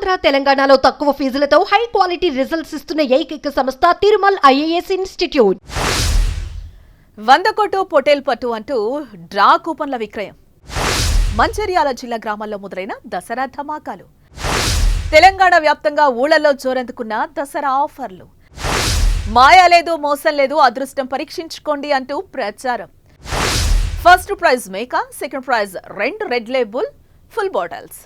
ఆంధ్ర తెలంగాణలో తక్కువ ఫీజులతో high quality results ఇస్తున్న ఏకైక సంస్థ తిరుమల్ ఐఏఎస్ ఇన్స్టిట్యూట్. 100 కోటు పొటేల్ పట్టు అంటూ డ్రా కూపన్ల విక్రయం. మంచిర్యాల జిల్లా గ్రామాల్లో మొదలైన దసరా ధమాకాలు. తెలంగాణ వ్యాప్తంగా ఊళ్లలో జోరందుకున్న దసరా ఆఫర్లు. మాయా లేదు, మోసం లేదు, అదృష్టం పరీక్షించుకోండి అంటూ ప్రచారం. ఫస్ట్ ప్రైజ్ మేకా, second prize 2 red label full bottles,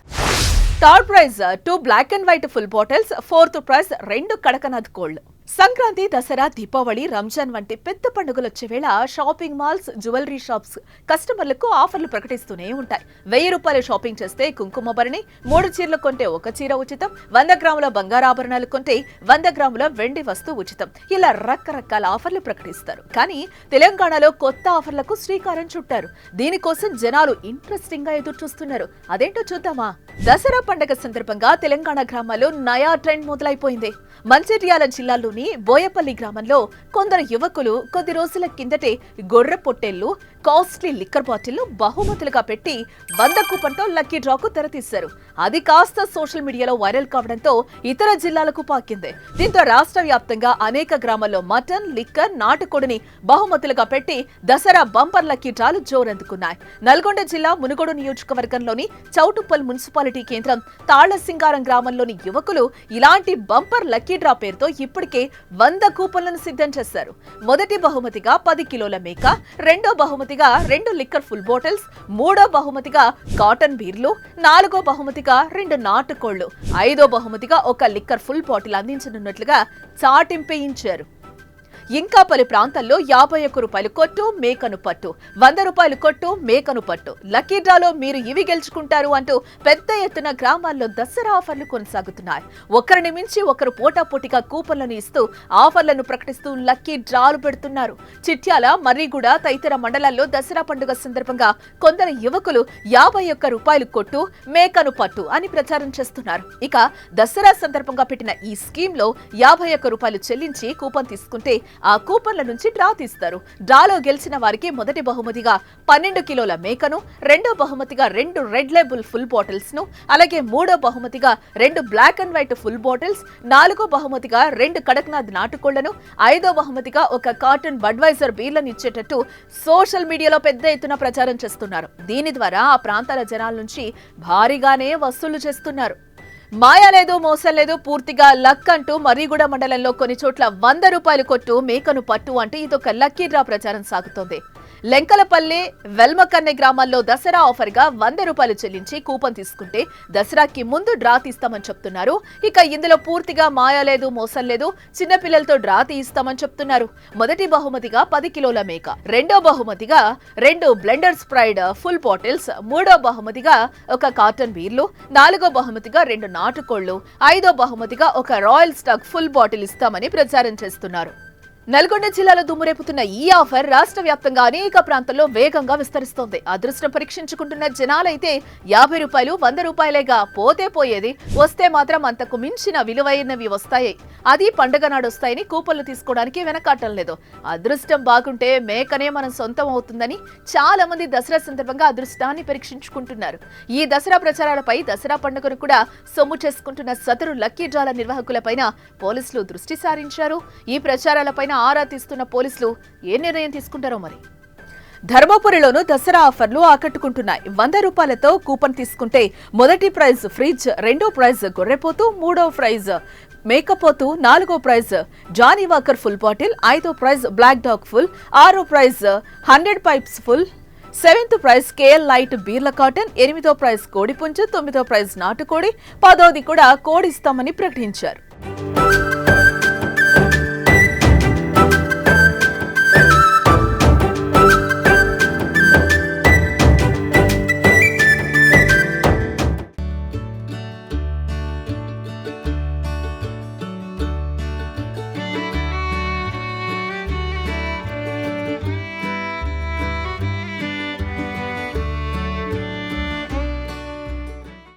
third prize 2 black and white full bottles, fourth prize 2 Kadaknath కోళ్లు. సంక్రాంతి, దసరా, దీపావళి, రంజాన్ వంటి పెద్ద పండుగలు వచ్చే వేళ షాపింగ్ మాల్స్, జ్యువెలరీ షాప్స్ కస్టమర్లకు ఆఫర్లు ప్రకటిస్తూనే ఉంటాయి. 1000 రూపాయలు షాపింగ్ చేస్తే కుంకుమ భరణి, 3 చీరలు కొంటే 1 చీర ఉచితం, 100 గ్రాముల బంగారాభరణాలు కొంటే 100 గ్రాముల వెండి వస్తువు ఉచితం. ఇలా రకరకాల ఆఫర్లు ప్రకటిస్తారు. కానీ తెలంగాణలో కొత్త ఆఫర్లకు శ్రీకారం చుట్టారు. దీనికోసం జనాలు ఇంట్రెస్టింగ్ గా ఎదురు చూస్తున్నారు. అదేంటో చూద్దామా? దసరా పండుగ సందర్భంగా తెలంగాణ గ్రామాల్లో నయా ట్రెండ్ మొదలైపోయింది. మంచిర్యాల జిల్లాలోని బోయపల్లి గ్రామంలో కొందరు యువకులు కొద్ది రోజుల కిందటే గొర్రె పొట్టేళ్లు, కాస్ట్లీ లిక్కర్ బాటిళ్లు బహుమతులుగా పెట్టి 100 కూపన్తో లక్కీ డ్రాకు తెరతీశారు. అది కాస్త సోషల్ మీడియాలో వైరల్ కావడంతో ఇతర జిల్లాలకు పాకింది. దీంతో రాష్ట్ర వ్యాప్తంగా అనేక గ్రామాల్లో మటన్, లిక్కర్, నాటుకోడిని బహుమతులుగా పెట్టి దసరా బంపర్ లక్కీ డ్రాలు జోరందుకున్నాయి. నల్గొండ జిల్లా మునుగోడు నియోజకవర్గంలోని చౌటుప్పల్ మున్సిపాలిటీ కేంద్రం తాళ్లసింగారం గ్రామంలోని యువకులు ఇలాంటి బంపర్ లక్కీ డ్రా పేరుతో ఇప్పటికే 100 కూపన్లను సిద్ధం చేశారు. మొదటి బహుమతిగా 10 కిలోల మేక, రెండో బహుమతిగా 2 లిక్కర్ ఫుల్ బాటిల్స్, మూడో బహుమతిగా కాటన్ బీర్లు, నాలుగో బహుమతిగా 2 నాటుకోళ్లు, ఐదో బహుమతిగా 1 లిక్కర్ ఫుల్ బాటిల్ అందించనున్నట్లుగా చాటింపేయించారు. ఇంకా పలు ప్రాంతాల్లో 51 రూపాయలు కొట్టు, మేకను పట్టు, 100 రూపాయలు కొట్టు, మేకను పట్టు, లక్కీ డ్రాలో మీరు ఇవి గెలుచుకుంటారు అంటూ పెద్ద ఎత్తున గ్రామాల్లో దసరా ఆఫర్లు కొనసాగుతున్నాయి. ఒకరిని మించి ఒకరు పోటాపోటీగా కూపన్లను ఇస్తూ ఆఫర్లను ప్రకటిస్తూ లక్కీ డ్రాలు పెడుతున్నారు. చిట్యాల, మర్రిగూడ తదితర మండలాల్లో దసరా పండుగ సందర్భంగా కొందరు యువకులు 51 రూపాయలు కొట్టు, మేకను పట్టు అని ప్రచారం చేస్తున్నారు. ఇక దసరా సందర్భంగా పెట్టిన ఈ స్కీమ్ లో 51 రూపాయలు చెల్లించి కూపన్ తీసుకుంటే ఆ కూపన్ల నుంచి డ్రా తీస్తారు. డ్రాలో గెలిచిన వారికి మొదటి బహుమతిగా 12 కిలోల మేకను, రెండో బహుమతిగా 2 రెడ్ లేబుల్ ఫుల్ బాటిల్స్ ను, అలాగే మూడో బహుమతిగా 2 black and white full bottles, నాలుగో బహుమతిగా 2 కడక్నాథ్ నాటుకోళ్లను, ఐదో బహుమతిగా 1 కార్టన్ బడ్వైజర్ బీర్లను ఇచ్చేటట్టు సోషల్ మీడియాలో పెద్ద ఎత్తున ప్రచారం చేస్తున్నారు. దీని ద్వారా ఆ ప్రాంతాల జనాల నుంచి భారీగానే వసూలు చేస్తున్నారు. మాయా లేదు, మోసం లేదు, పూర్తిగా లక్ అంటూ మర్రిగూడ మండలంలో కొన్ని చోట్ల 100 రూపాయలు కొట్టు, మేకను పట్టు అంటూ ఇదొక లక్కీ డ్రా ప్రచారం సాగుతోంది. లెంకలపల్లి, వెల్మకన్నె గ్రామాల్లో దసరా ఆఫర్ గా 100 రూపాయలు చెల్లించి కూపన్ తీసుకుంటే దసరాకి ముందు డ్రా తీస్తామని చెప్తున్నారు. ఇక ఇందులో పూర్తిగా మాయా లేదు, మోసం లేదు, చిన్నపిల్లలతో డ్రా తీయిస్తామని చెప్తున్నారు. మొదటి బహుమతిగా 10 కిలోల మేక, రెండో బహుమతిగా 2 బ్లెండర్ స్ప్రైడ్ ఫుల్ బాటిల్స్, మూడో బహుమతిగా 1 కార్టన్ బీర్లు, నాలుగో బహుమతిగా 2 నాటుకోళ్లు, ఐదో బహుమతిగా 1 రాయల్ స్టాక్ ఫుల్ బాటిల్ ఇస్తామని ప్రచారం చేస్తున్నారు. నల్గొండ జిల్లాలో దుమ్మురేపుతున్న ఈ ఆఫర్ రాష్ట్ర వ్యాప్తంగా అనేక ప్రాంతాల్లో వేగంగా విస్తరిస్తోంది. అదృష్టం పరీక్షించుకుంటున్న జనాలైతే 50 రూపాయలు, 100 రూపాయలేగా పోతే పోయేది, వస్తే మాత్రం అంతకు మించిన విలువైనవి వస్తాయి. అది పండుగ నాడు వస్తాయని కూపన్లు తీసుకోవడానికి వెనకాటం లేదు. అదృష్టం బాగుంటే మేకనే మనం సొంతం అవుతుందని చాలా మంది దసరా సందర్భంగా అదృష్టాన్ని పరీక్షించుకుంటున్నారు. ఈ దసరా ప్రచారాలపై దసరా పండుగను కూడా సొమ్ము చేసుకుంటున్న సదరు లక్కీ డ్రాల నిర్వాహకులపైన పోలీసులు దృష్టి సారించారు. ఈ ప్రచారాలపైన ఆరా తీస్తున్న పోలీసులు ఏ నిర్ణయం తీసుకుంటారో మరి. ధర్మపురిలోనూ దసరా ఆఫర్లు ఆకట్టుకుంటున్నాయి. 100 రూపాయలతో కూపన్ తీసుకుంటే మొదటి ప్రైజ్ ఫ్రిడ్జ్, రెండో ప్రైజ్ గొర్రెపోతు, మూడో ప్రైజ్ మేకపోతు, నాలుగో prize Johnnie Walker full bottle, ఐదో ప్రైజ్ బ్లాక్ డాగ్ ఫుల్, ఆరో prize 100 pipes full, 7th prize KL light బీర్ల కాటన్, 8వ ప్రైజ్ కోడిపుంజు, 9వ ప్రైజ్ నాటుకోడి, 10వది కూడా కోడి ఇస్తామని ప్రకటించారు.